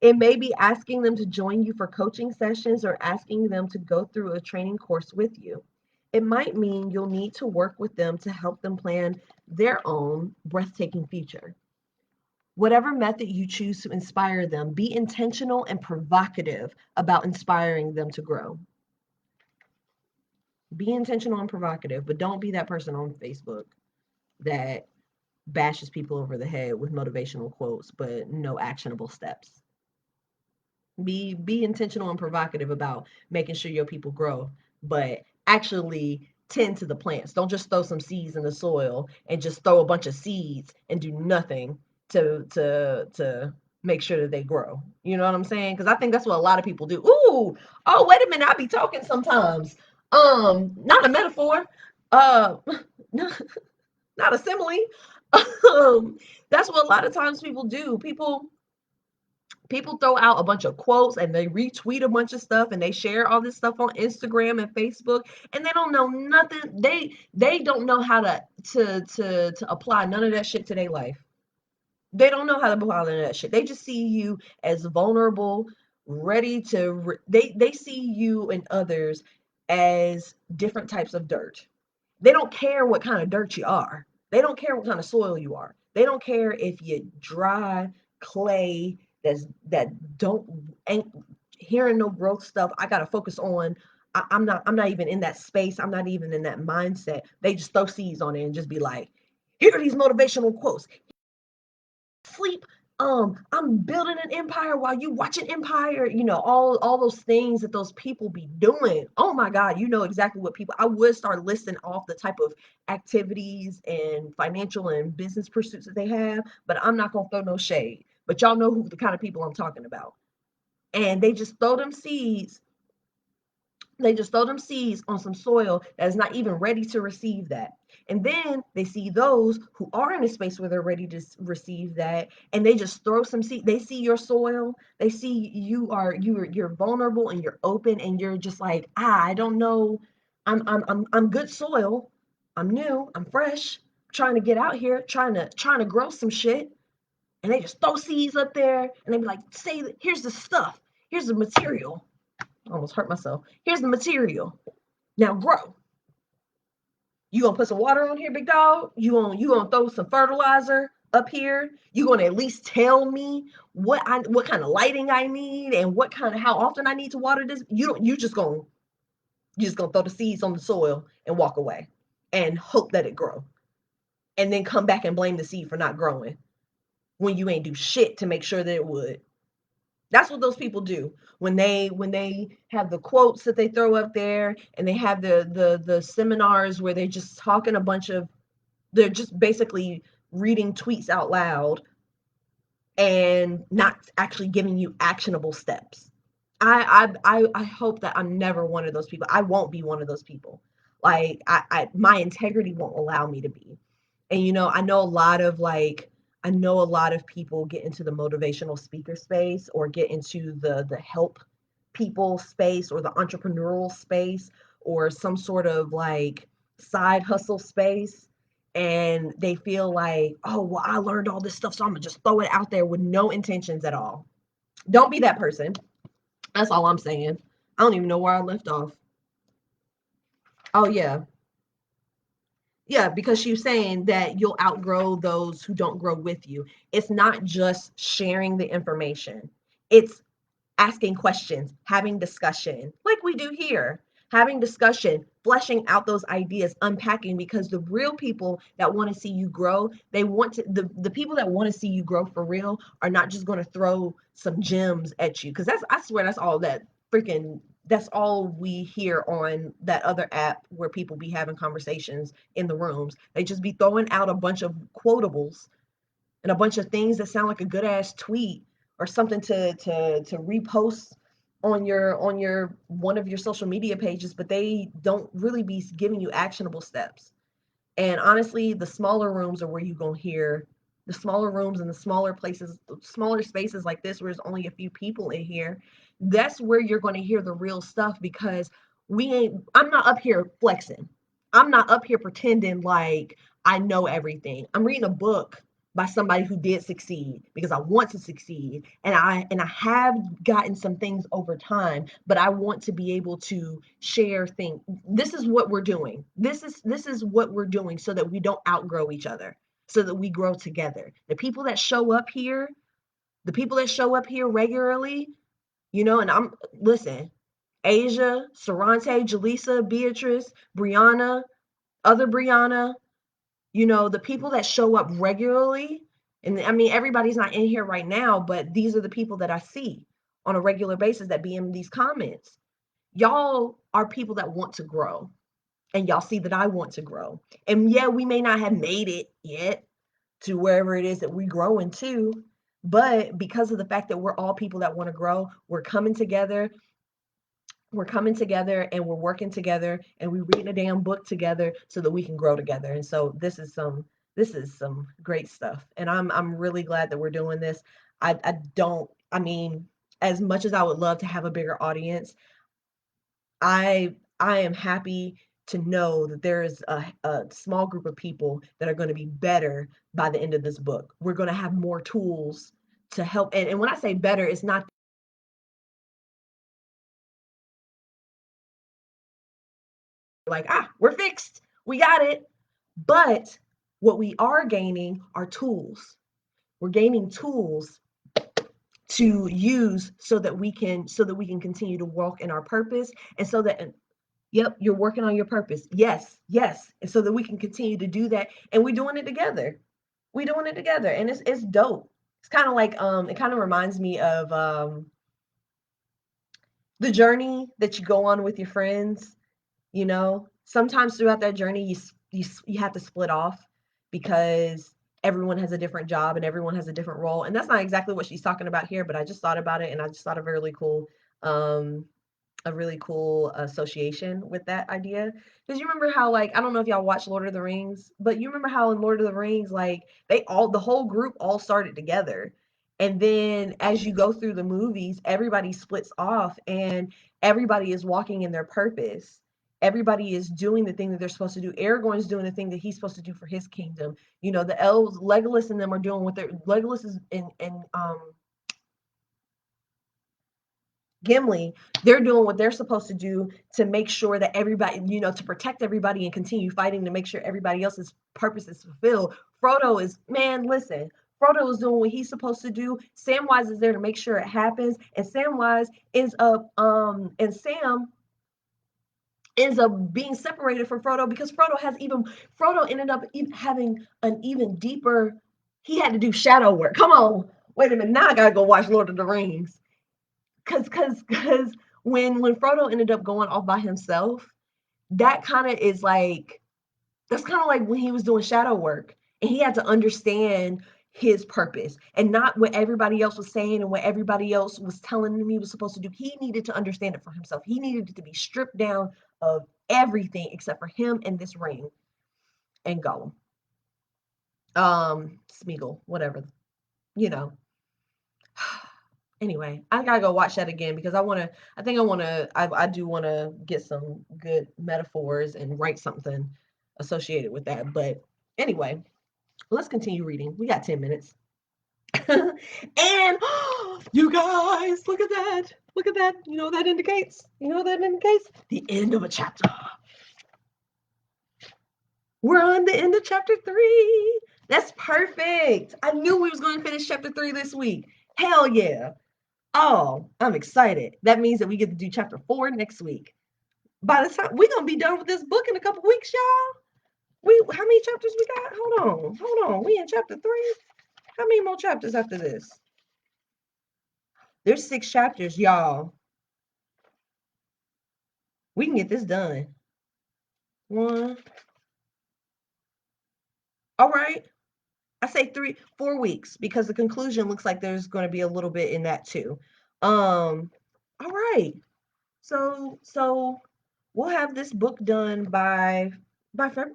It may be asking them to join you for coaching sessions or asking them to go through a training course with you. It might mean you'll need to work with them to help them plan their own breathtaking future. Whatever method you choose to inspire them, be intentional and provocative about inspiring them to grow. Be intentional and provocative, but don't be that person on Facebook that bashes people over the head with motivational quotes, but no actionable steps. Be intentional and provocative about making sure your people grow, but actually tend to the plants. Don't just throw some seeds in the soil and just throw a bunch of seeds and do nothing to make sure that they grow. You know what I'm saying? Because I think that's what a lot of people do. Ooh, oh, wait a minute, I be talking sometimes. Not a metaphor. Uh, not a simile. That's what a lot of times people do. People throw out a bunch of quotes and they retweet a bunch of stuff and they share all this stuff on Instagram and Facebook, and they don't know nothing. They don't know how to apply none of that shit to their life. They don't know how to apply none of that shit. They just see you as vulnerable, ready to they see you and others as different types of dirt. They don't care what kind of dirt you are. They don't care what kind of soil you are. They don't care if you're dry, clay, that don't ain't hearing no growth stuff. I gotta focus on. I'm not even in that space. I'm not even in that mindset. They just throw seeds on it and just be like, here are these motivational quotes. Sleep. I'm building an empire while you watch an empire. You know, all those things that those people be doing. Oh my God, you know exactly what people. I would start listing off the type of activities and financial and business pursuits that they have, but I'm not gonna throw no shade. But y'all know who the kind of people I'm talking about. And they just throw them seeds on some soil that is not even ready to receive that. And then they see those who are in a space where they're ready to receive that, and they just throw some seed. They see your soil, they see you're vulnerable and you're open, and you're just like, I don't know, I'm good soil, I'm new, I'm fresh, trying to get out here, trying to grow some shit. And they just throw seeds up there, and they be like, here's the stuff, here's the material. I almost hurt myself. Here's the material. Now grow. You gonna put some water on here, big dog? You gonna throw some fertilizer up here? You gonna at least tell me what kind of lighting I need and how often I need to water this? You just gonna throw the seeds on the soil and walk away and hope that it grow. And then come back and blame the seed for not growing when you ain't do shit to make sure that it would. That's what those people do when they have the quotes that they throw up there, and they have the seminars where they're just they're just basically reading tweets out loud. and not actually giving you actionable steps. I hope that I'm never one of those people. I won't be one of those people. Like my integrity won't allow me to be. And I know a lot of people get into the motivational speaker space or get into the help people space or the entrepreneurial space or some sort of like side hustle space, and they feel like, oh well, I learned all this stuff, so I'm gonna just throw it out there with no intentions at all. Don't be that person. That's all I'm saying. I don't even know where I left off. Oh yeah. Yeah, because she's saying that you'll outgrow those who don't grow with you. It's not just sharing the information. It's asking questions, having discussion, like we do here, having discussion, fleshing out those ideas, unpacking, because the real people that want to see you grow, they want to, the people that want to see you grow for real are not just going to throw some gems at you. Because I swear that's all that freaking, that's all we hear on that other app where people be having conversations in the rooms. They just be throwing out a bunch of quotables and a bunch of things that sound like a good ass tweet or something to repost on your one of your social media pages, but they don't really be giving you actionable steps. And honestly, the smaller rooms are where you're gonna hear, the smaller rooms and the smaller places, smaller spaces like this where there's only a few people in here. That's where you're gonna hear the real stuff, because I'm not up here flexing. I'm not up here pretending like I know everything. I'm reading a book by somebody who did succeed because I want to succeed, and I have gotten some things over time, but I want to be able to share things. This is what we're doing. This is what we're doing so that we don't outgrow each other, so that we grow together. The people that show up here regularly, and I'm listen, Asia, Sarante, Jaleesa, Beatrice, Brianna, other Brianna, the people that show up regularly, and I mean, everybody's not in here right now, but these are the people that I see on a regular basis that be in these comments. Y'all are people that want to grow, and y'all see that I want to grow. And yeah, we may not have made it yet to wherever it is that we grow into, but because of the fact that we're all people that want to grow, we're coming together and we're working together and we're reading a damn book together so that we can grow together. And so this is some great stuff. And I'm really glad that we're doing this. I mean, as much as I would love to have a bigger audience, I am happy to know that there is a small group of people that are going to be better by the end of this book. We're going to have more tools to help. And when I say better, it's not like, we're fixed, we got it. But what we are gaining are tools. We're gaining tools to use so that we can continue to walk in our purpose, and so that, yep, you're working on your purpose. Yes, yes. And so that we can continue to do that. And we're doing it together. We're doing it together. And it's dope. It's kind of like it kind of reminds me of the journey that you go on with your friends. Sometimes throughout that journey you have to split off because everyone has a different job and everyone has a different role. And that's not exactly what she's talking about here, but I just thought about it, and I just thought of um a really cool association with that idea. Because you remember how, like, I don't know if y'all watch Lord of the Rings, but you remember how in Lord of the Rings, like, the whole group all started together. And then as you go through the movies, everybody splits off and everybody is walking in their purpose. Everybody is doing the thing that they're supposed to do. Aragorn's doing the thing that he's supposed to do for his kingdom. The elves, Legolas and them are doing what they're Legolas is in Gimli, they're doing what they're supposed to do to make sure that everybody, to protect everybody and continue fighting to make sure everybody else's purpose is fulfilled. Frodo is, man, listen, Frodo is doing what he's supposed to do. Samwise is there to make sure it happens, and Sam ends up being separated from Frodo because Frodo ended up having an even deeper. He had to do shadow work. Come on, wait a minute, now I gotta go watch Lord of the Rings. Because when Frodo ended up going off by himself, that kind of is like, that's kind of like when he was doing shadow work and he had to understand his purpose and not what everybody else was saying and what everybody else was telling him he was supposed to do. He needed to understand it for himself. He needed it to be stripped down of everything except for him and this ring and Gollum. Smeagol, whatever, you know. Anyway, I gotta go watch that again because I do want to get some good metaphors and write something associated with that. But anyway, let's continue reading. We got 10 minutes. And you guys, look at that. Look at that. You know what that indicates? You know what that indicates? The end of a chapter. We're on the end of chapter 3. That's perfect. I knew we was going to finish chapter 3 this week. Hell yeah. Oh, I'm excited. That means that we get to do chapter 4 next week. By the time we're gonna be done with this book in a couple weeks, y'all. How many chapters we got? Hold on. We in chapter 3. How many more chapters after this? There's 6 chapters, y'all. We can get this done. 1. All right. I say 4 weeks because the conclusion looks like there's going to be a little bit in that too. All right. So we'll have this book done by February.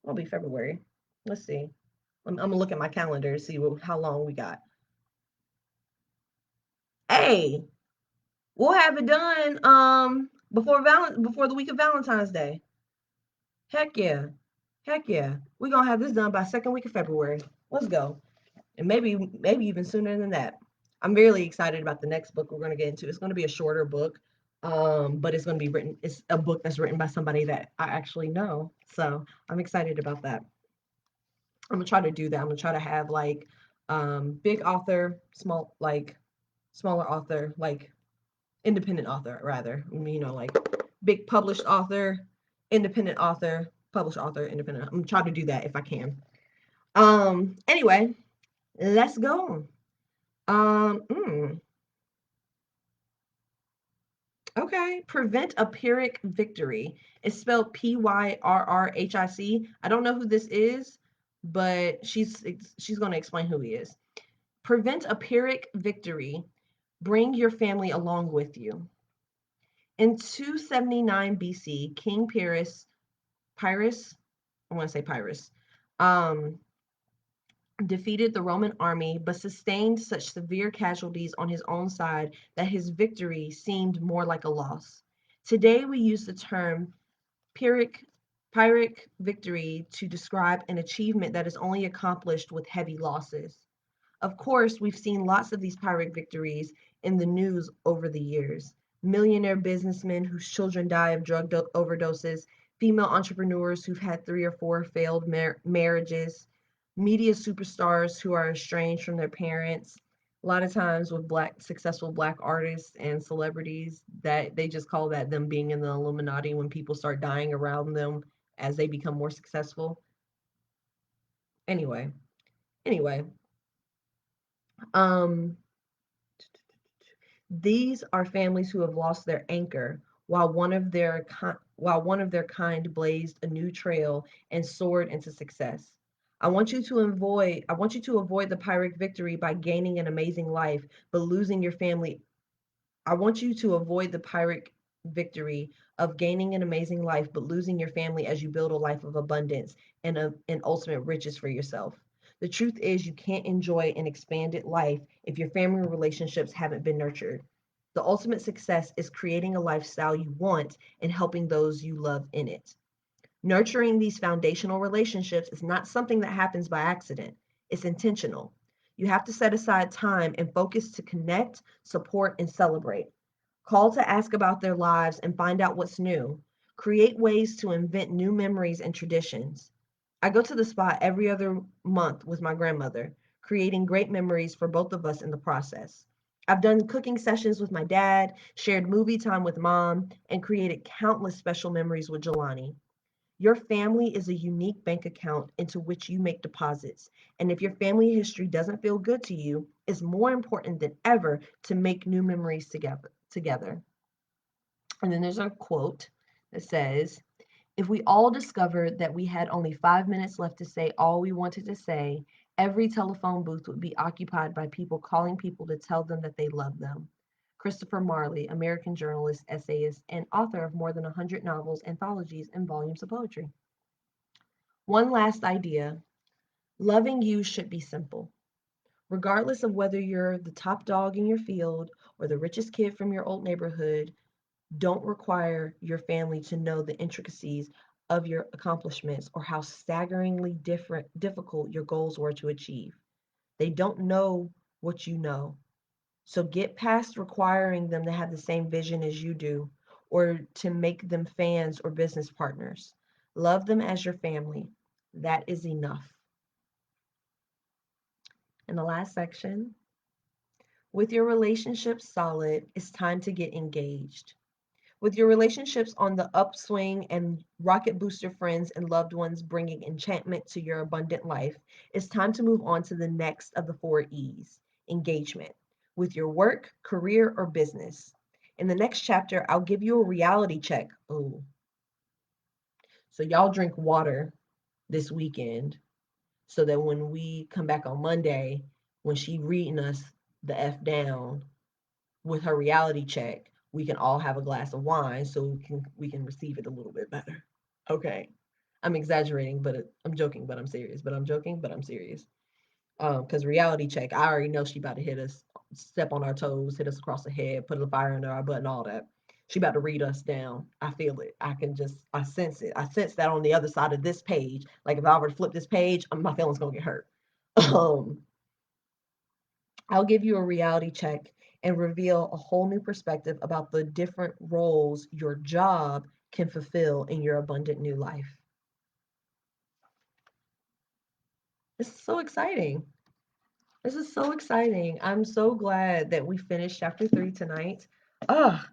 It'll be February. Let's see. I'm gonna look at my calendar to see how long we got. Hey, we'll have it done before the week of Valentine's Day. Heck yeah. We're gonna have this done by second week of February. Let's go. And maybe even sooner than that. I'm really excited about the next book we're gonna get into. It's gonna be a shorter book. But it's gonna be written, it's a book that's written by somebody that I actually know. So I'm excited about that. I'm gonna try to do that. I'm gonna try to have like big author, smaller author, like independent author rather. You know, like big published author, independent author, published author, independent. I'm gonna try to do that if I can. Anyway, let's go. Okay, prevent a Pyrrhic victory. It's spelled Pyrrhic. I don't know who this is, but she's going to explain who he is. Prevent a Pyrrhic victory. Bring your family along with you. In 279 BC, King Pyrrhus, I want to say Pyrrhus, defeated the Roman army, but sustained such severe casualties on his own side that his victory seemed more like a loss. Today, we use the term Pyrrhic victory to describe an achievement that is only accomplished with heavy losses. Of course, we've seen lots of these Pyrrhic victories in the news over the years. Millionaire businessmen whose children die of drug overdoses, female entrepreneurs who've had 3 or 4 failed marriages, media superstars who are estranged from their parents. A lot of times with successful black artists and celebrities, that they just call that them being in the Illuminati when people start dying around them as they become more successful. Anyway, these are families who have lost their anchor while one of their kind blazed a new trail and soared into success. I want you to avoid the Pyrrhic victory by gaining an amazing life, but losing your family. I want you to avoid the Pyrrhic victory of gaining an amazing life, but losing your family as you build a life of abundance and ultimate riches for yourself. The truth is, you can't enjoy an expanded life if your family relationships haven't been nurtured. The ultimate success is creating a lifestyle you want and helping those you love in it. Nurturing these foundational relationships is not something that happens by accident. It's intentional. You have to set aside time and focus to connect, support, and celebrate. Call to ask about their lives and find out what's new. Create ways to invent new memories and traditions. I go to the spa every other month with my grandmother, creating great memories for both of us in the process. I've done cooking sessions with my dad, shared movie time with mom, and created countless special memories with Jelani. Your family is a unique bank account into which you make deposits. And if your family history doesn't feel good to you, it's more important than ever to make new memories together. And then there's a quote that says, if we all discovered that we had only 5 minutes left to say all we wanted to say, Every telephone booth would be occupied by people calling people to tell them that they love them. Christopher Marley, American journalist, essayist, and author of more than 100 novels, anthologies, and volumes of poetry. One last idea: loving you should be simple. Regardless of whether you're the top dog in your field or the richest kid from your old neighborhood, don't require your family to know the intricacies of your accomplishments or how staggeringly difficult your goals were to achieve. They don't know what you know. So get past requiring them to have the same vision as you do or to make them fans or business partners. Love them as your family. That is enough. In the last section, with your relationship solid, it's time to get engaged. With your relationships on the upswing and rocket booster friends and loved ones bringing enchantment to your abundant life, it's time to move on to the next of the 4 E's: engagement, with your work, career, or business. In the next chapter, I'll give you a reality check. Oh, so y'all drink water this weekend so that when we come back on Monday, when she reading us the F down with her reality check, we can all have a glass of wine so we can receive it a little bit better. Okay. I'm exaggerating, but I'm joking, but I'm serious. But I'm joking, but I'm serious. Because reality check, I already know she about to hit us, step on our toes, hit us across the head, put a fire under our butt, and all that. She about to read us down. I feel it. I sense it. I sense that on the other side of this page. Like if I were to flip this page, my feelings gonna get hurt. Um, I'll give you a reality check and reveal a whole new perspective about the different roles your job can fulfill in your abundant new life. This is so exciting. This is so exciting. I'm so glad that we finished chapter 3 tonight. Ah,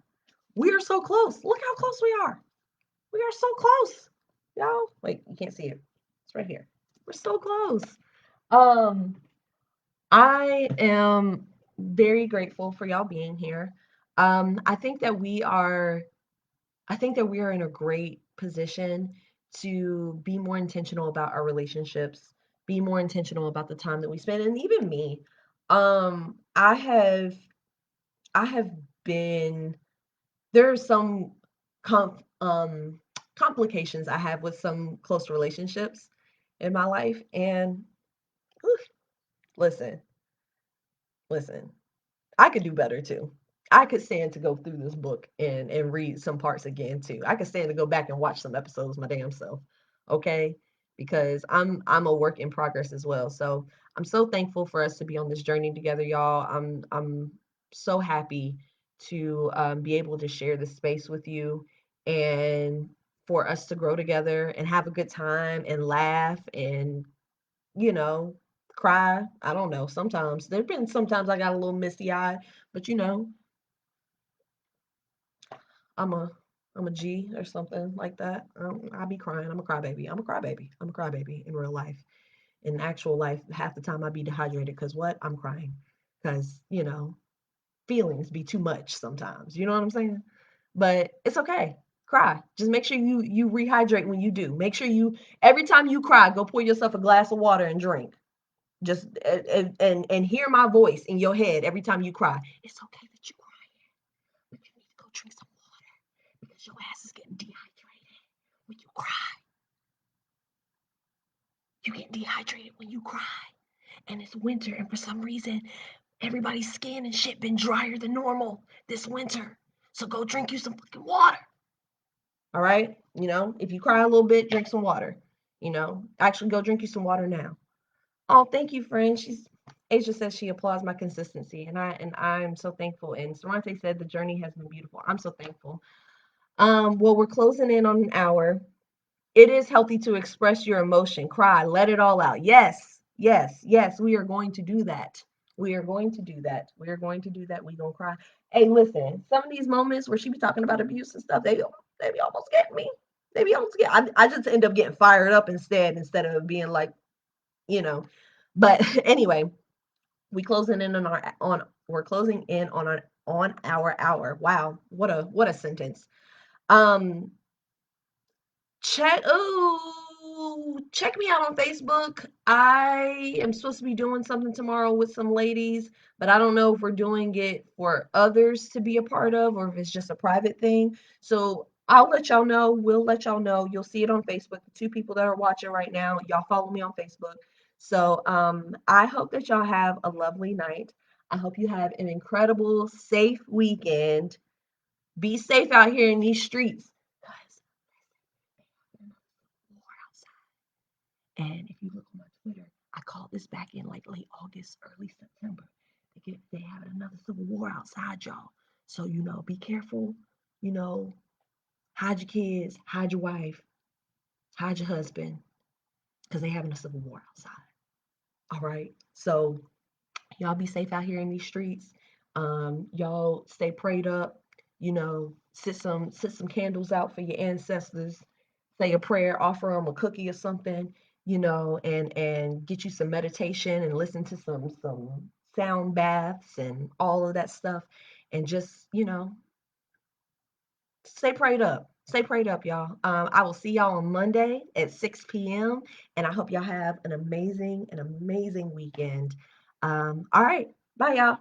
we are so close. Look how close we are. We are so close. Y'all, wait, you can't see it. It's right here. We're so close. Um, I am very grateful for y'all being here. I think that we are in a great position to be more intentional about our relationships, be more intentional about the time that we spend, and even me. I have been there are some com- um complications I have with some close relationships in my life, and whew, listen, listen. I could do better too. I could stand to go through this book and read some parts again too. I could stand to go back and watch some episodes my damn self. Okay? Because I'm a work in progress as well. So I'm so thankful for us to be on this journey together, y'all. I'm so happy to be able to share this space with you and for us to grow together and have a good time and laugh and you know, cry. I don't know. Sometimes there've been sometimes I got a little misty eyed, but I'm a I'm a G or something like that. I'll be crying. I'm a crybaby. I'm a crybaby. I'm a crybaby in real life. In actual life, half the time I be dehydrated because what? I'm crying. Because, feelings be too much sometimes. You know what I'm saying? But it's okay. Cry. Just make sure you rehydrate when you do. Make sure you every time you cry, go pour yourself a glass of water and drink. Just and hear my voice in your head every time you cry. It's okay that you cry, but you need to go drink some water because your ass is getting dehydrated when you cry. You get dehydrated when you cry. And it's winter, and for some reason, everybody's skin and shit been drier than normal this winter. So go drink you some fucking water. All right? If you cry a little bit, drink some water. Actually go drink you some water now. Oh, thank you, friend. Asia says she applauds my consistency, and I'm so thankful. And Sarante said the journey has been beautiful. I'm so thankful. Well, we're closing in on an hour. It is healthy to express your emotion, cry, let it all out. Yes, yes, yes. We are going to do that. We are going to do that. We are going to do that. We gonna cry. Hey, listen. Some of these moments where she be talking about abuse and stuff, they be almost getting me. They be almost get. I just end up getting fired up instead of being like you know. But anyway, we're closing in on our hour. Wow, what a sentence. Um Chat. Ooh, check me out on Facebook. I am supposed to be doing something tomorrow with some ladies, but I don't know if we're doing it for others to be a part of or if it's just a private thing. So I'll let y'all know. We'll let y'all know. You'll see it on Facebook. The two people that are watching right now, y'all follow me on Facebook. So I hope that y'all have a lovely night. I hope you have an incredible, safe weekend. Be safe out here in these streets. Guys, war outside. And if you look on my Twitter, I called this back in like late August, early September. They have another civil war outside, y'all. So be careful. You know, hide your kids, hide your wife, hide your husband, because they having a civil war outside. All right. So y'all be safe out here in these streets. Y'all stay prayed up. Sit some candles out for your ancestors. Say a prayer, offer them a cookie or something. And get you some meditation and listen to some sound baths and all of that stuff, and just stay prayed up. Stay prayed up, y'all. I will see y'all on Monday at 6 p.m. And I hope y'all have an amazing weekend. All right. Bye, y'all.